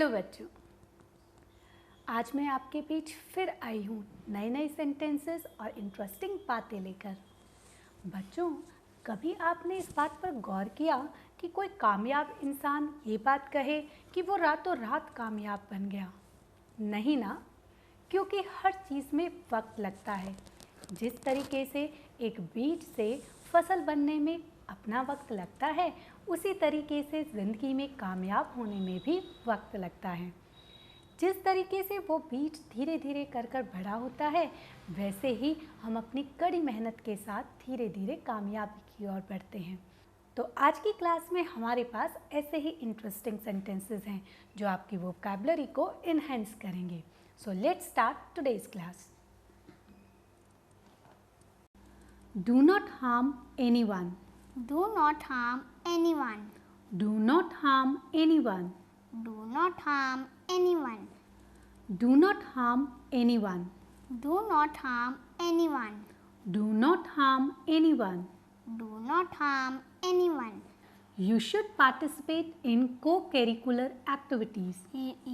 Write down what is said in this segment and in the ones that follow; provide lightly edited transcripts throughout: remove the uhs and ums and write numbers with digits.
Hello बच्चों, आज मैं आपके बीच फिर आई हूँ नए नए सेंटेंसेस और इंटरेस्टिंग बातें लेकर। बच्चों, कभी आपने इस बात पर गौर किया कि कोई कामयाब इंसान ये बात कहे कि वो रातों रात कामयाब बन गया? नहीं ना, क्योंकि हर चीज़ में वक्त लगता है। जिस तरीके से एक बीज से फसल बनने में अपना वक्त लगता है, उसी तरीके से ज़िंदगी में कामयाब होने में भी वक्त लगता है। जिस तरीके से वो बीज धीरे धीरे कर बड़ा होता है, वैसे ही हम अपनी कड़ी मेहनत के साथ धीरे धीरे कामयाबी की ओर बढ़ते हैं। तो आज की क्लास में हमारे पास ऐसे ही इंटरेस्टिंग सेंटेंसेस हैं जो आपकी वोकैबुलरी को इनहेंस करेंगे। So let's start today's class. Do not harm anyone. Do not harm anyone. Do not harm anyone. Do not harm anyone. Do not harm anyone. Do not harm anyone. Do not harm anyone. Do not harm anyone. You should participate in co-curricular activities.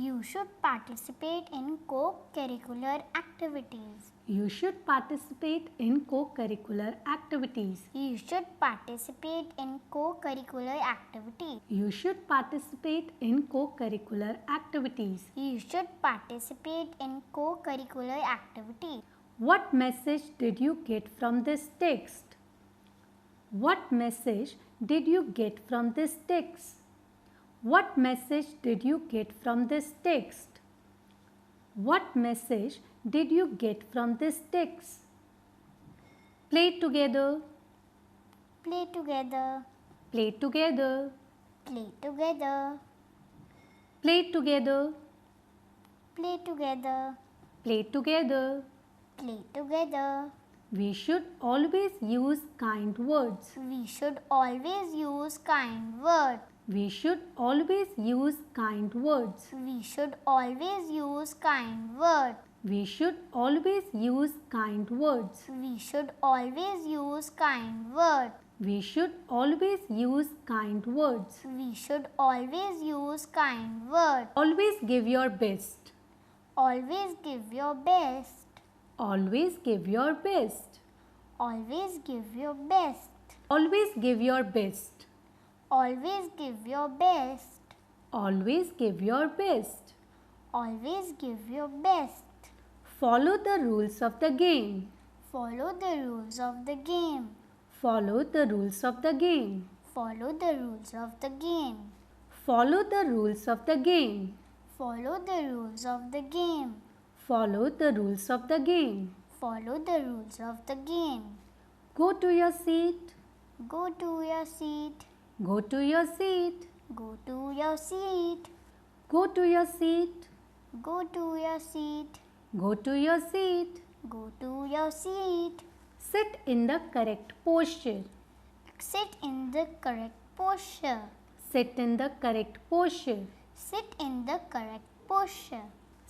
You should participate in co-curricular activities. You should participate in co-curricular activities. You should participate in co-curricular activities. You should participate in co-curricular activities. You should participate in co-curricular activities. What message did you get from this text? What message did you get from this text? What message did you get from this text? What message did you get from this text? Play together. Play together. Play together. Play together. Play together. Play together. Play together. Play together. We should always use kind words. We should always use kind words. We should always use kind words. We should always use kind words. We should always use kind words. We should always use kind words. We should always use kind words. We should always use kind words. Always give your best. Always give your best. Always give your best. Always give your best. Always give your best. Always give your best. Always give your best. Always give your best. Follow the rules of the game. Follow the rules of the game. Follow the rules of the game. Follow the rules of the game. Follow the rules of the game. Follow the rules of the game. Follow the rules of the game. Follow the rules of the game. Go to your seat. Go to your seat. Go to your seat. Go to your seat. Go to your seat. Go to your seat. Go to your seat. Go to your seat. Sit in the correct posture. Sit in the correct posture. Sit in the correct posture. Sit in the correct posture.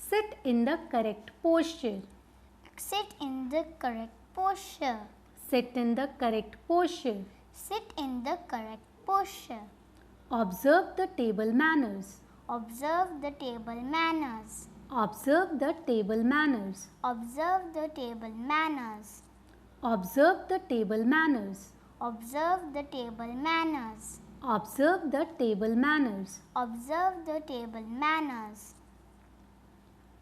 Sit in the correct posture. Sit in the correct posture. Sit in the correct posture. Sit in the correct posture. Observe the table manners. Observe the table manners. Observe the table manners. Observe the table manners. Observe the table manners. Observe the table manners. Observe the table manners. Observe the table manners.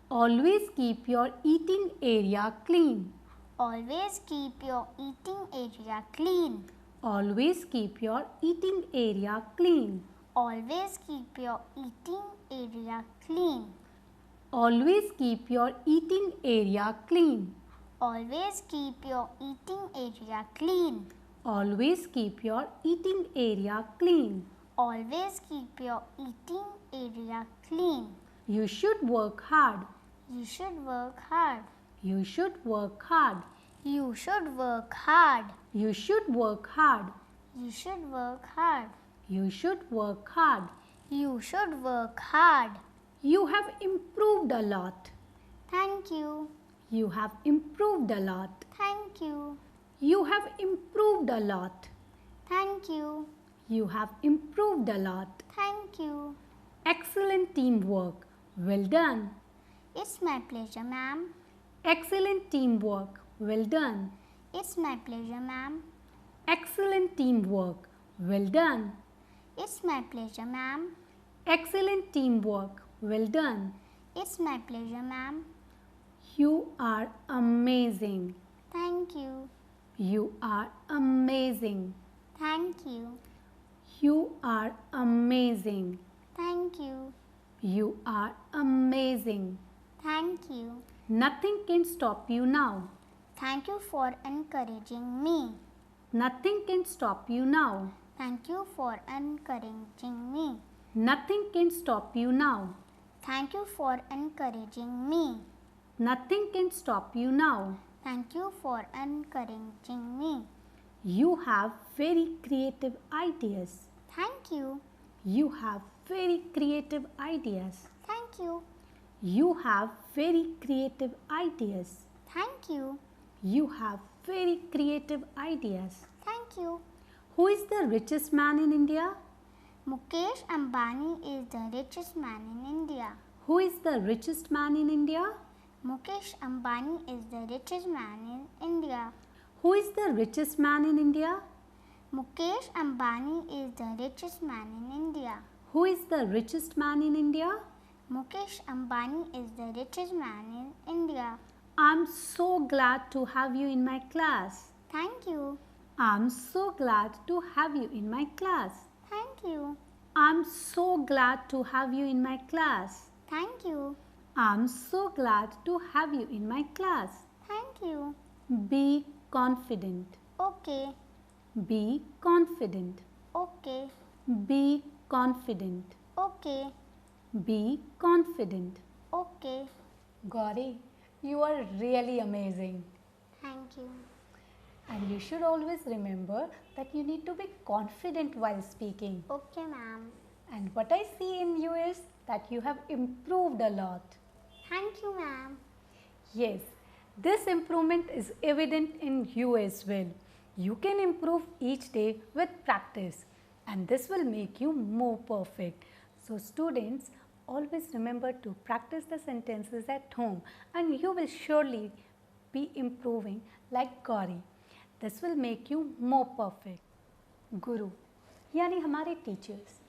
Always keep your eating area clean. Always keep your eating area clean. Always keep your eating area clean. Always keep your eating area clean. Always keep your eating area clean. Always keep your eating area clean. Always keep your eating area clean. Always keep your eating area clean. You should work hard. You should work hard. You should work hard. You should work hard. You should work hard. You should work hard. You should work hard. You should work hard. You have improved a lot. Thank you. You have improved a lot. Thank you. You have improved a lot. Thank you. You have improved a lot. Thank you. Excellent teamwork. Well done. It's my pleasure, ma'am. Excellent teamwork. Well done. It's my pleasure, ma'am. Excellent teamwork. Well done. It's my pleasure, ma'am. Excellent teamwork. Well done. It's my pleasure, ma'am. You are amazing. Thank you. You are amazing. Thank you. You are amazing. Thank you. You are amazing. Thank you. Nothing can stop you now. Thank you for encouraging me. Nothing can stop you now. Thank you for encouraging me. Nothing can stop you now. Thank you for encouraging me. Nothing can stop you now. Thank you for encouraging me. You have very creative ideas. Thank you. You have very creative ideas. Thank you. You have very creative ideas. Thank you. You have very creative ideas. Thank you. Who is the richest man in India? Mukesh Ambani is the richest man in India. Who is the richest man in India? Mukesh Ambani is the richest man in India. Who is the richest man in India? Mukesh Ambani is the richest man in India. Who is the richest man in India? Mukesh Ambani is the richest man in India. I'm so glad to have you in my class. Thank you. I'm so glad to have you in my class. Thank you. I'm so glad to have you in my class. Thank you. I'm so glad to have you in my class. Thank you. Be confident. Okay. Be confident. Okay. Be confident. Okay. Be confident. Okay. Gauri, you are really amazing. Thank you. And you should always remember that you need to be confident while speaking. Okay, ma'am. And what I see in you is that you have improved a lot. Thank you, ma'am. Yes, this improvement is evident in you as well. You can improve each day with practice, and this will make you more perfect. So students, always remember to practice the sentences at home, and you will surely be improving like Gauri. This will make you more perfect. गुरु यानी हमारे teachers,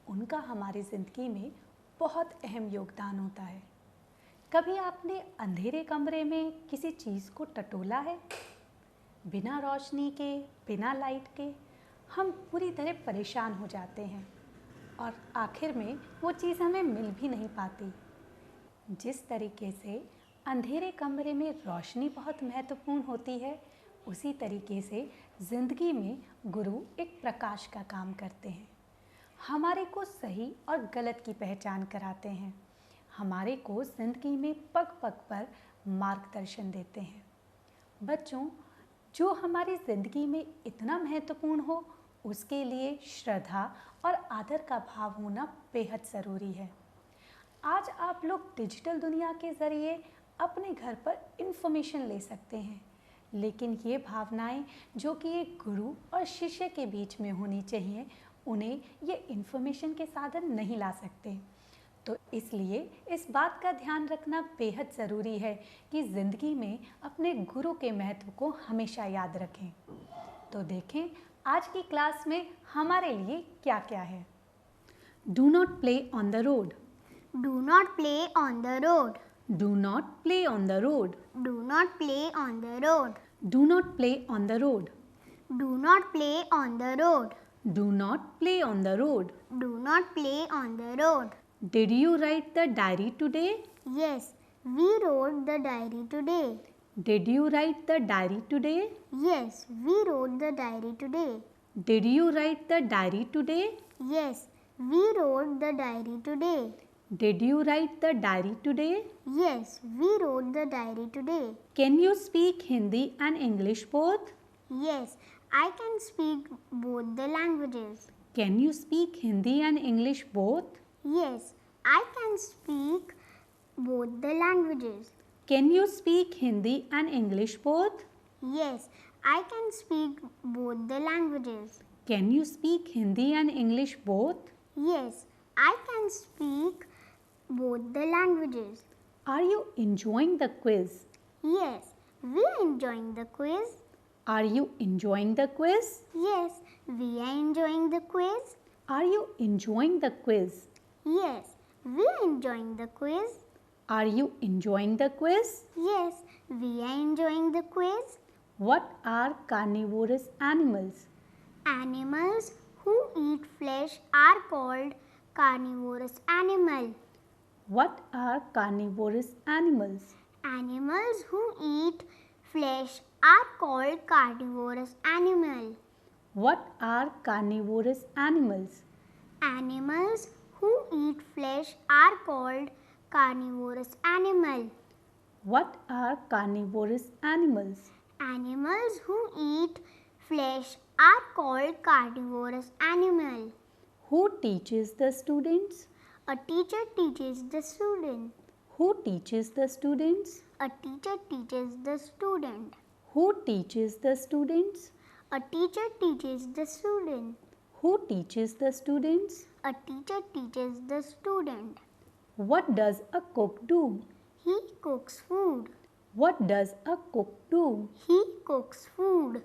उनका हमारी ज़िंदगी में बहुत अहम योगदान होता है। कभी आपने अंधेरे कमरे में किसी चीज़ को टटोला है? बिना रोशनी के, बिना लाइट के हम पूरी तरह परेशान हो जाते हैं और आखिर में वो चीज़ हमें मिल भी नहीं पाती। जिस तरीके से अंधेरे कमरे में रोशनी बहुत महत्वपूर्ण होती है, उसी तरीके से ज़िंदगी में गुरु एक प्रकाश का काम करते हैं। हमारे को सही और गलत की पहचान कराते हैं, हमारे को ज़िंदगी में पग पग पर मार्गदर्शन देते हैं। बच्चों, जो हमारी ज़िंदगी में इतना महत्वपूर्ण हो, उसके लिए श्रद्धा और आदर का भाव होना बेहद ज़रूरी है। आज आप लोग डिजिटल दुनिया के ज़रिए अपने घर पर इन्फॉर्मेशन ले सकते हैं, लेकिन ये भावनाएं जो कि एक गुरु और शिष्य के बीच में होनी चाहिए, उन्हें ये इन्फॉर्मेशन के साधन नहीं ला सकते। तो इसलिए इस बात का ध्यान रखना बेहद ज़रूरी है कि ज़िंदगी में अपने गुरु के महत्व को हमेशा याद रखें। तो देखें आज की क्लास में हमारे लिए क्या क्या है। Do not play on the road. Do not play on the road. Do not play on the road. Do not play on the road. Do not play on the road. Do not play on the road. Do not play on the road. Do not play on the road. Did you right the diary today? Yes, we wrote the diary today. Did you right the diary today? Yes, we wrote the diary today. Did you right the diary today? Yes, we wrote the diary today. Did you right the diary today? Yes, we wrote the diary today. Can you speak Hindi and English both? Yes, I can speak both the languages. Can you speak Hindi and English both? Yes, I can speak both the languages. Can you speak Hindi and English both? Yes, I can speak both the languages. Can you speak Hindi and English both? Yes, I can speak both the languages. Are you enjoying the quiz? Yes, we are enjoying the quiz. Are you enjoying the quiz? Yes, we are enjoying the quiz. Are you enjoying the quiz? Yes, we are enjoying the quiz. Are you enjoying the quiz? Yes, we are enjoying the quiz. What are carnivorous animals? Animals who eat flesh are called carnivorous animal. What are carnivorous animals? Animals who eat flesh are called carnivorous animal. What are carnivorous animals? Animals who eat flesh are called carnivorous animal. What are carnivorous animals? Animals who eat flesh are called carnivorous animal. Who teaches the students? A teacher teaches the student. Who teaches the students? A teacher teaches the student. Who teaches the students? A teacher teaches the student. Who teaches the students? A teacher teaches the student. What does a cook do? He cooks food. What does a cook do? He cooks food.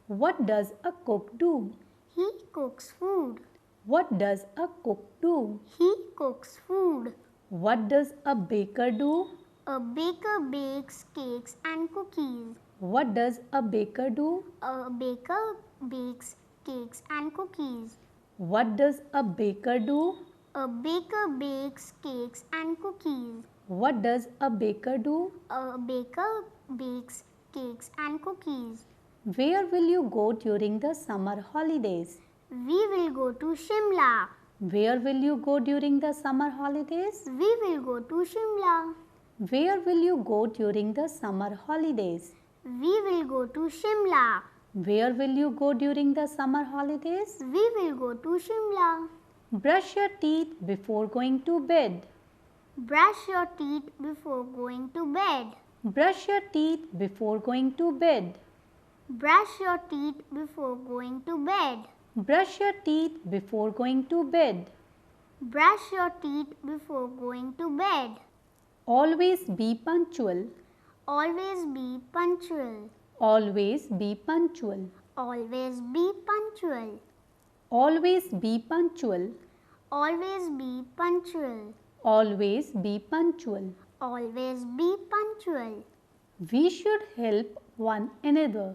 What does a cook do? He cooks food. What does a cook do? He cooks food. What does a baker do? A baker bakes cakes and cookies. What does a baker do? A baker bakes cakes and cookies. What does a baker do? A baker bakes cakes and cookies. What does a baker do? A baker bakes cakes and cookies. Where will you go during the summer holidays? We will go to Shimla. Where will you go during the summer holidays? We will go to Shimla. Where will you go during the summer holidays? We will go to Shimla. Where will you go during the summer holidays? We will go to Shimla. Brush your teeth before going to bed. Brush your teeth before going to bed. Brush your teeth before going to bed. Brush your teeth before going to bed. Brush your teeth before going to bed. Brush your teeth before going to bed. Always be punctual. Always be punctual. Always be punctual. Always be punctual. Always be punctual. Always be punctual. Always be punctual. Always be punctual. We should help one another.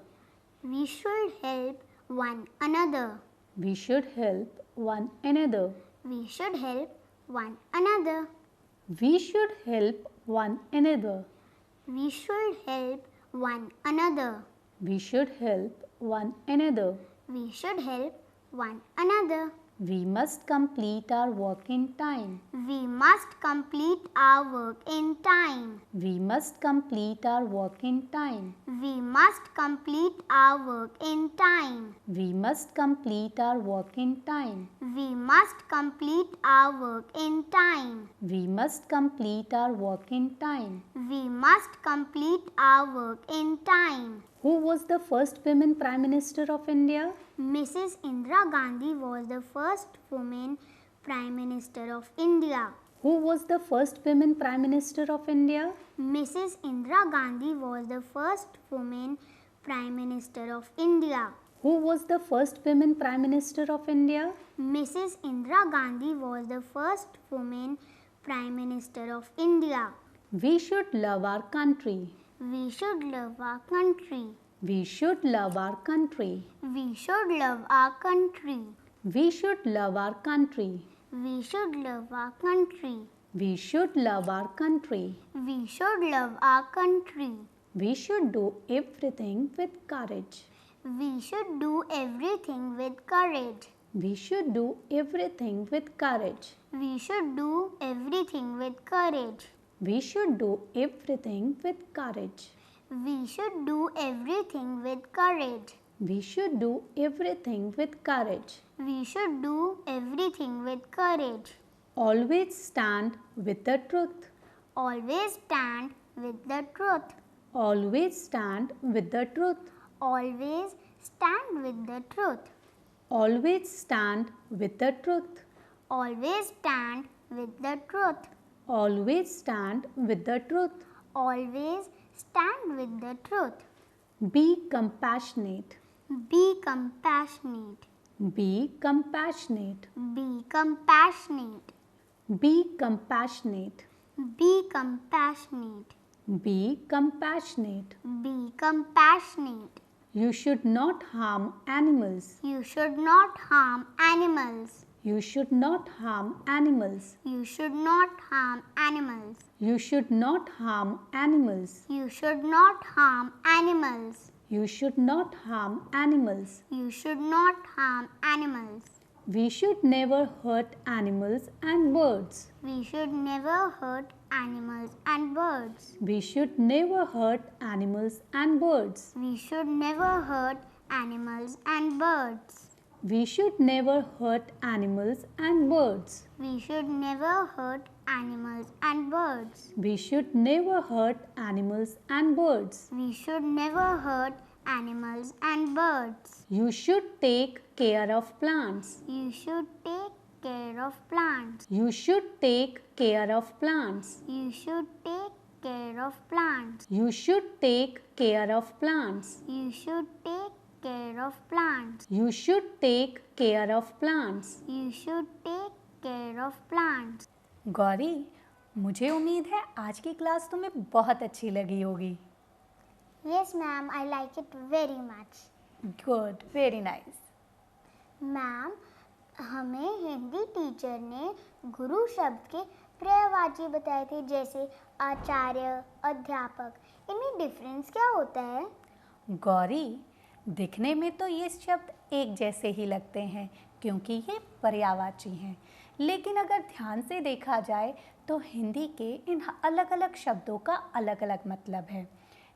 We should help one another. We should help one another. We should help one another. We should help one another. We should help one another. We should help one another. We should help one another. We must complete our work in time. We must complete our work in time. We must complete our work in time. We must complete our work in time. We must complete our work in time. We must complete our work in time. We must complete our work in time. We must complete our work in time. Who was the first woman Prime Minister of India? Mrs. Indira Gandhi was the first woman Prime Minister of India. Who was the first woman Prime Minister of India? Mrs. Indira Gandhi was the first woman Prime Minister of India. Who was the first woman Prime Minister of India? Mrs. Indira Gandhi was the first woman Prime Minister of India. We should love our country. We should love our country. We should love our country. We should love our country. We should love our country. We should love our country. We should love our country. We should love our country. We should do everything with courage. We should do everything with courage. We should do everything with courage. We should do everything with courage. We should do everything with courage. We should do everything with courage. We should do everything with courage. We should do everything with courage. Always stand with the truth. Always stand with the truth. Always stand with the truth. Always stand with the truth. Always stand with the truth. Always stand with the truth. Always stand with the truth. Always stand with the truth. Be compassionate. Be compassionate. Be compassionate. Be compassionate. Be compassionate. Be compassionate. Be compassionate. Be compassionate. You should not harm animals. You should not harm animals. You should not harm animals. You should not harm animals. You should not harm animals. You should not harm animals. You should not harm animals. You should not harm animals. We should never hurt animals and birds. We should never hurt animals and birds. We should never hurt animals and birds. We should never hurt animals and birds. We should never hurt animals and birds. We should never hurt animals and birds. We should never hurt animals and birds. We should never hurt animals and birds. You should take care of plants. You should take care of plants. You should take care of plants. You should take care of plants. You should take care of plants. You should take care of plants. You should take care of plants. You should take care of plants. Gauri, मुझे उम्मीद है आज की class तुम्हें बहुत अच्छी लगी होगी. Yes, ma'am, I like it very much. Good, very nice. Ma'am, हमें हिंदी टीचर ने गुरु शब्द के पर्यायवाची बताए थे, जैसे आचार्य, अध्यापक. इनमें डिफरेंस क्या होता है? गौरी, दिखने में तो ये शब्द एक जैसे ही लगते हैं क्योंकि ये पर्यायवाची हैं, लेकिन अगर ध्यान से देखा जाए तो हिंदी के इन अलग अलग शब्दों का अलग अलग मतलब है.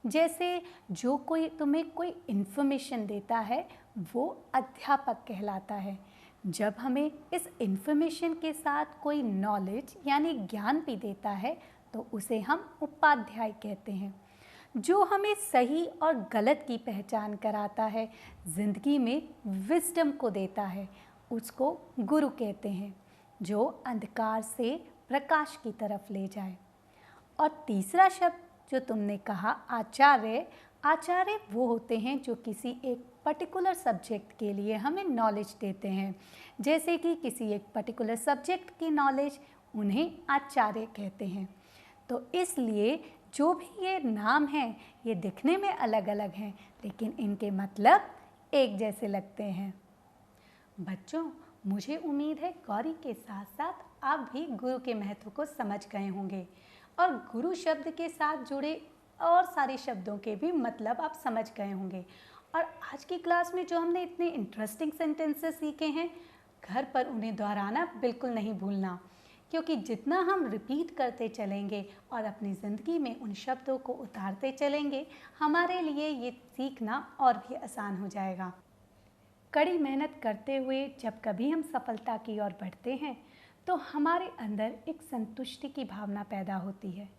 जैसे जो कोई तुम्हें कोई इन्फॉर्मेशन देता है वो अध्यापक कहलाता है. जब हमें इस इन्फॉर्मेशन के साथ कोई नॉलेज यानी ज्ञान भी देता है तो उसे हम उपाध्याय कहते हैं. जो हमें सही और गलत की पहचान कराता है, ज़िंदगी में विजडम को देता है, उसको गुरु कहते हैं, जो अंधकार से प्रकाश की तरफ ले जाए. और तीसरा शब्द जो तुमने कहा आचार्य, आचार्य वो होते हैं जो किसी एक पर्टिकुलर सब्जेक्ट के लिए हमें नॉलेज देते हैं. जैसे कि किसी एक पर्टिकुलर सब्जेक्ट की नॉलेज, उन्हें आचार्य कहते हैं. तो इसलिए जो भी ये नाम हैं ये दिखने में अलग अलग हैं लेकिन इनके मतलब एक जैसे लगते हैं. बच्चों, मुझे उम्मीद है गौरी के साथ साथ आप भी गुरु के महत्व को समझ गए होंगे और गुरु शब्द के साथ जुड़े और सारे शब्दों के भी मतलब आप समझ गए होंगे. और आज की क्लास में जो हमने इतने इंटरेस्टिंग सेंटेंसेस सीखे हैं, घर पर उन्हें दोहराना बिल्कुल नहीं भूलना, क्योंकि जितना हम रिपीट करते चलेंगे और अपनी ज़िंदगी में उन शब्दों को उतारते चलेंगे, हमारे लिए ये सीखना और भी आसान हो जाएगा. कड़ी मेहनत करते हुए जब कभी हम सफलता की ओर बढ़ते हैं तो हमारे अंदर एक संतुष्टि की भावना पैदा होती है.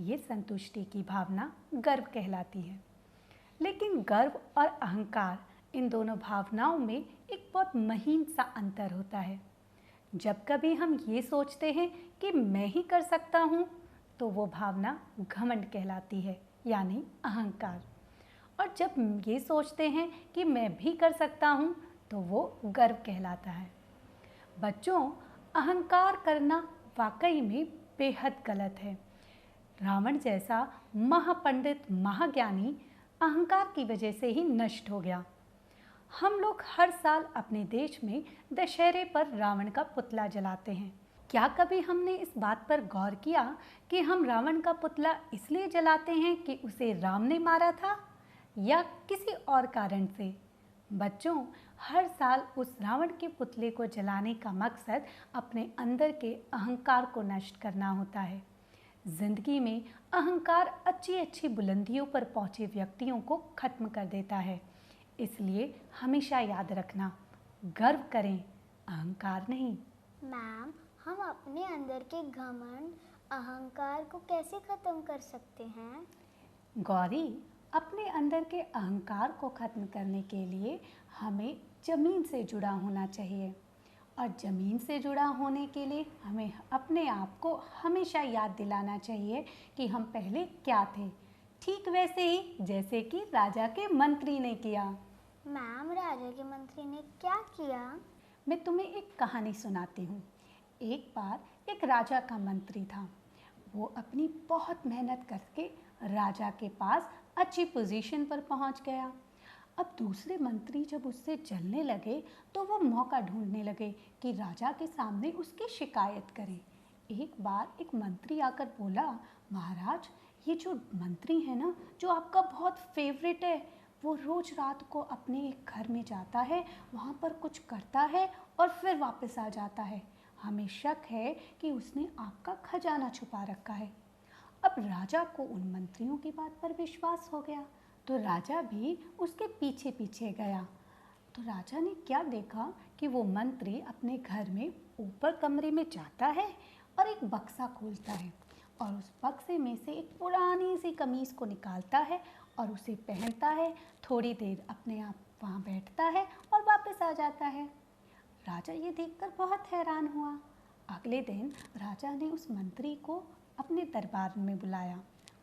ये संतुष्टि की भावना गर्व कहलाती है. लेकिन गर्व और अहंकार, इन दोनों भावनाओं में एक बहुत महीन सा अंतर होता है. जब कभी हम ये सोचते हैं कि मैं ही कर सकता हूँ तो वो भावना घमंड कहलाती है यानी अहंकार. और जब ये सोचते हैं कि मैं भी कर सकता हूँ तो वो गर्व कहलाता है. बच्चों, अहंकार करना वाकई में बेहद गलत है. रावण जैसा महापंडित, महाज्ञानी अहंकार की वजह से ही नष्ट हो गया. हम लोग हर साल अपने देश में दशहरे पर रावण का पुतला जलाते हैं. क्या कभी हमने इस बात पर गौर किया कि हम रावण का पुतला इसलिए जलाते हैं कि उसे राम ने मारा था या किसी और कारण से? बच्चों, हर साल उस रावण के पुतले को जलाने का मकसद अपने अंदर के अहंकार को नष्ट करना होता है. जिंदगी में अहंकार अच्छी अच्छी बुलंदियों पर पहुंचे व्यक्तियों को खत्म कर देता है. इसलिए हमेशा याद रखना, गर्व करें, अहंकार नहीं. मैम, हम अपने अंदर के घमंड, अहंकार को कैसे खत्म कर सकते हैं? गौरी, अपने अंदर के अहंकार को खत्म करने के लिए हमें ज़मीन से जुड़ा होना चाहिए. और ज़मीन से जुड़ा होने के लिए हमें अपने आप को हमेशा याद दिलाना चाहिए कि हम पहले क्या थे, ठीक वैसे ही जैसे कि राजा के मंत्री ने किया। मैम, राजा के मंत्री ने क्या किया? मैं तुम्हें एक कहानी सुनाती हूँ। एक बार एक राजा का मंत्री था। वो अपनी बहुत मेहनत करके राजा के पास अच्छी पोजीशन पर पहुँच गया। अब दूसरे मंत्री जब उससे जलने लगे तो वो मौका ढूंढने लगे कि राजा के सामने उसकी शिकायत करें। एक बार एक मंत्री आकर बोला, महाराज, ये जो मंत्री है ना, जो आपका बहुत फेवरेट है, वो रोज़ रात को अपने एक घर में जाता है, वहाँ पर कुछ करता है और फिर वापस आ जाता है। हमें शक है कि उसने आपका खजाना छुपा रखा है। अब राजा को उन मंत्रियों की बात पर विश्वास हो गया, तो राजा भी उसके पीछे पीछे गया। तो राजा ने क्या देखा कि वो मंत्री अपने घर में ऊपर कमरे में जाता है और एक बक्सा खोलता है और उस बक्से में से एक पुरानी सी कमीज़ को निकालता है और उसे पहनता है। थोड़ी देर अपने आप वहाँ बैठता है और वापस आ जाता है। राजा ये देखकर बहुत हैरान हुआ। अगले दिन राजा ने उस मंत्री को अपने दरबार में बुलाया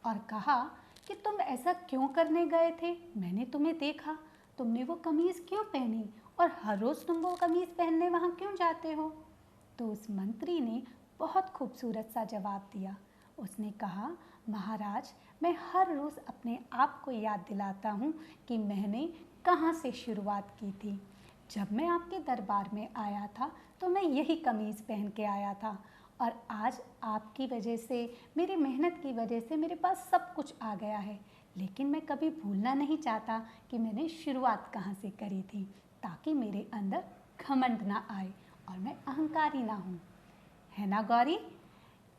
और कहा कि तुम ऐसा क्यों करने गए थे? मैंने तुम्हें देखा, तुमने वो कमीज़ क्यों पहनी और हर रोज़ तुम वो कमीज़ पहनने वहाँ क्यों जाते हो? तो उस मंत्री ने बहुत खूबसूरत सा जवाब दिया। उसने कहा, महाराज, मैं हर रोज़ अपने आप को याद दिलाता हूँ कि मैंने कहाँ से शुरुआत की थी। जब मैं आपके दरबार में आया था तो मैं यही कमीज़ पहन के आया था और आज आपकी वजह से, मेरी मेहनत की वजह से मेरे पास सब कुछ आ गया है। लेकिन मैं कभी भूलना नहीं चाहता कि मैंने शुरुआत कहाँ से करी थी, ताकि मेरे अंदर घमंड ना आए और मैं अहंकारी ना हूँ। है ना गौरी?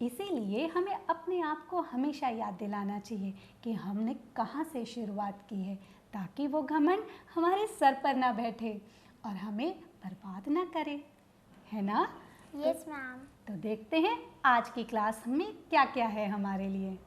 इसीलिए हमें अपने आप को हमेशा याद दिलाना चाहिए कि हमने कहाँ से शुरुआत की है, ताकि वो घमंड हमारे सर पर ना बैठे और हमें बर्बाद ना करे। है ना? Yes ma'am. तो देखते हैं आज की क्लास में क्या क्या है हमारे लिए।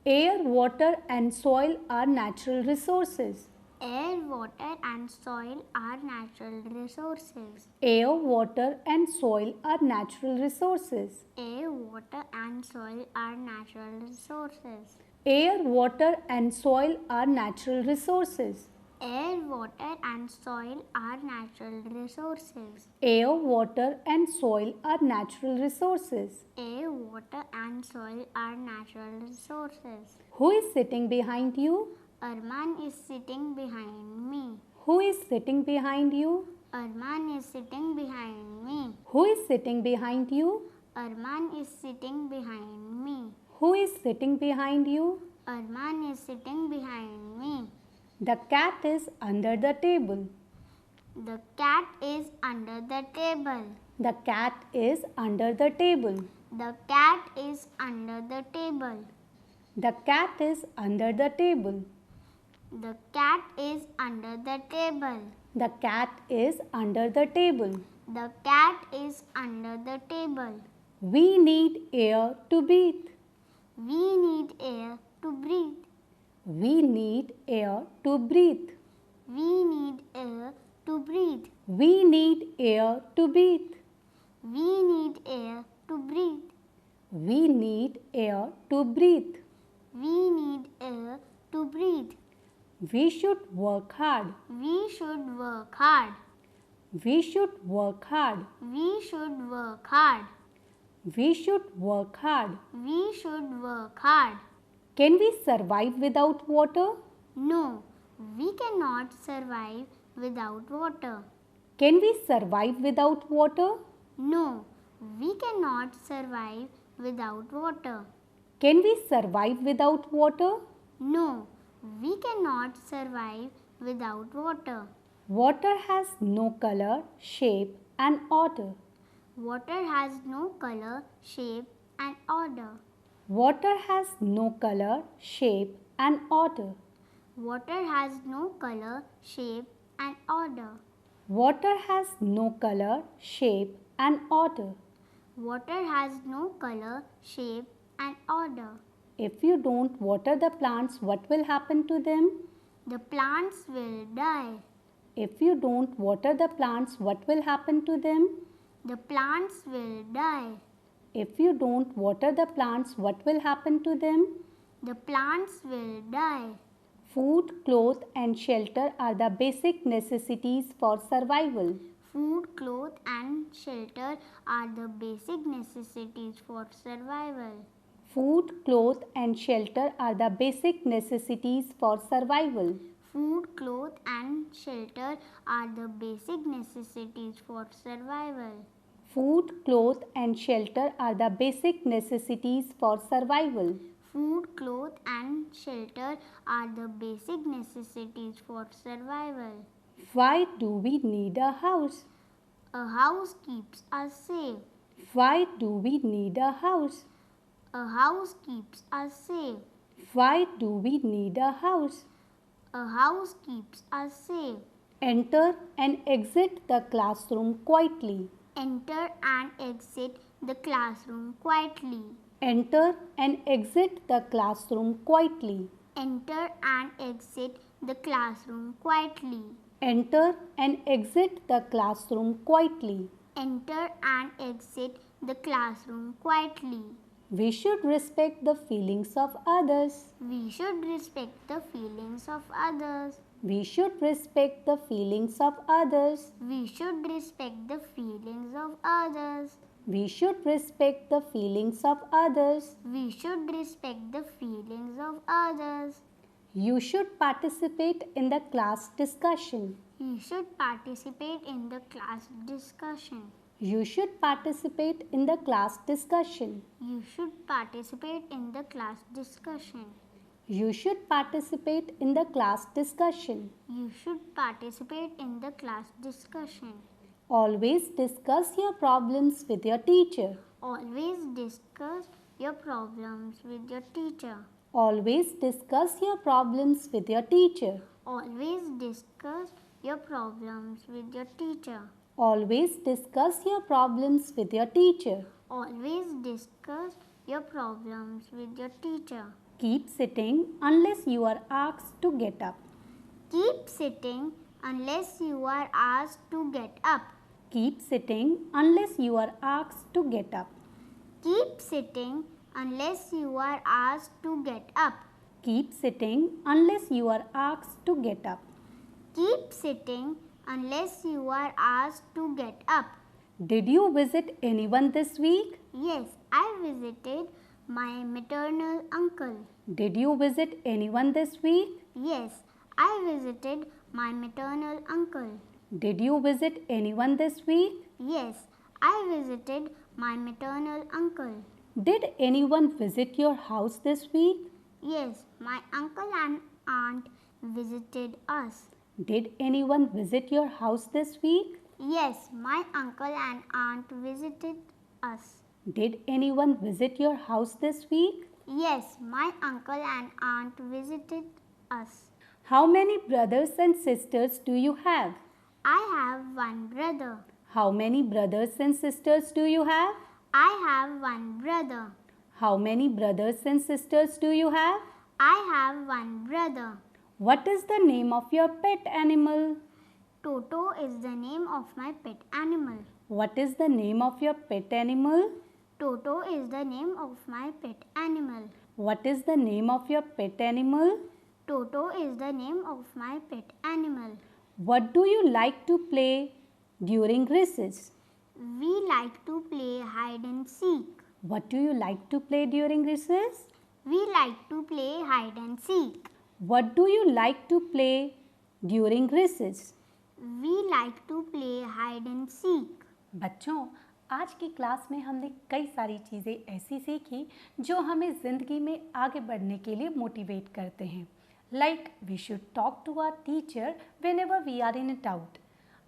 Air, water and soil are natural resources. Air, water and soil are natural resources. Air, water and soil are natural resources. Air, water and soil are natural resources. Air, water and soil are natural resources. Air, water and soil are natural resources. Air, water and soil are natural resources. Air, water and soil are natural resources. Who is sitting behind you? Arman is sitting behind me. Who is sitting behind you? Arman is sitting behind me. Who is sitting behind you? Arman is sitting behind me. Who is sitting behind you? Arman is sitting behind me. The cat is under the table. The cat is under the table. The cat is under the table. The cat is under the table. The cat is under the table. The cat is under the table. The cat is under the table. The cat is under the table. We need air to breathe. We need air to breathe. We need air to breathe. We need air to breathe. We need air to breathe. We need air to breathe. We need air to breathe. We need air to breathe. We should work hard. We should work hard. We should work hard. We should work hard. We should work hard. We should work hard. Can we survive without water? No, we cannot survive without water. Can we survive without water? No, we cannot survive without water. Can we survive without water? No, we cannot survive without water. Water has no color, shape and order. Water has no color, shape and order. Water has no color, shape and order. Water has no color, shape and order. Water has no color, shape and order. Water has no color, shape and order. If you don't water the plants, what will happen to them? The plants will die. If you don't water the plants, what will happen to them? The plants will die. If you don't water the plants, what will happen to them? The plants will die. Food, clothes, and shelter are the basic necessities for survival. Food, clothes, and shelter are the basic necessities for survival. Food, clothes, and shelter are the basic necessities for survival. Food, clothes, and shelter are the basic necessities for survival. Food, clothes, and shelter are the basic necessities for survival. Food, clothes, and shelter are the basic necessities for survival. Why do we need a house? A house keeps us safe. Why do we need a house? A house keeps us safe. Why do we need a house? A house keeps us safe. Enter and exit the classroom quietly. Enter and exit the classroom quietly. Enter and exit the classroom quietly. Enter and exit the classroom quietly. Enter and exit the classroom quietly. Enter and exit the classroom quietly. We should respect the feelings of others. We should respect the feelings of others. We should respect the feelings of others. We should respect the feelings of others. We should respect the feelings of others. We should respect the feelings of others. You should participate in the class discussion. You should participate in the class discussion. You should participate in the class discussion. You should participate in the class discussion. You should participate in the class discussion. You should participate in the class discussion. Always discuss your problems with your teacher. Always discuss your problems with your teacher. Always discuss your problems with your teacher. Always discuss your problems with your teacher. Always discuss your problems with your teacher. Always discuss your problems with your teacher. Keep sitting unless you are asked to get up. Keep sitting unless you are asked to get up. Keep sitting unless you are asked to get up. Keep sitting unless you are asked to get up. Keep sitting unless you are asked to get up. Keep sitting unless you are asked to get up. Did you visit anyone this week? Yes, I visited my maternal uncle. Did you visit anyone this week? Yes, I visited my maternal uncle. Did you visit anyone this week? Yes, I visited my maternal uncle. Did anyone visit your house this week? Yes, my uncle and aunt visited us. Did anyone visit your house this week? Yes, my uncle and aunt visited us. Did anyone visit your house this week? Yes, my uncle and aunt visited us. How many brothers and sisters do you have? I have one brother. How many brothers and sisters do you have? I have one brother. How many brothers and sisters do you have? I have one brother. What is the name of your pet animal? Toto is the name of my pet animal. What is the name of your pet animal? Toto is the name of my pet animal. What is the name of your pet animal? Toto is the name of my pet animal. What do you like to play during recess? We like to play hide and seek. What do you like to play during recess? We like to play hide and seek. What do you like to play during recess? We like to play hide and seek. बच्चों, आज की class में हमने कई सारी चीज़ें ऐसी सीखी जो हमें ज़िंदगी में आगे बढ़ने के लिए मोटिवेट करते हैं. Like we should talk to our teacher whenever we are in doubt.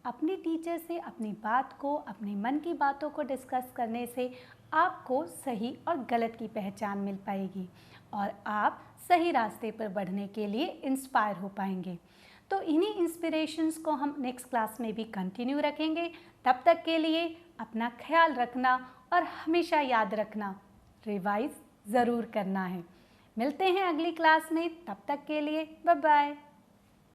अपनी टीचर से अपनी बात को, अपने मन की बातों को डिस्कस करने से आपको सही और गलत की पहचान मिल पाएगी और आप सही रास्ते पर बढ़ने के लिए इंस्पायर हो पाएंगे. तो इन्हीं इंस्पिरेशंस को हम नेक्स्ट क्लास में भी कंटिन्यू रखेंगे. तब तक के लिए अपना ख्याल रखना और हमेशा याद रखना, रिवाइज ज़रूर करना है. मिलते हैं अगली क्लास में. तब तक के लिए बाय बाय.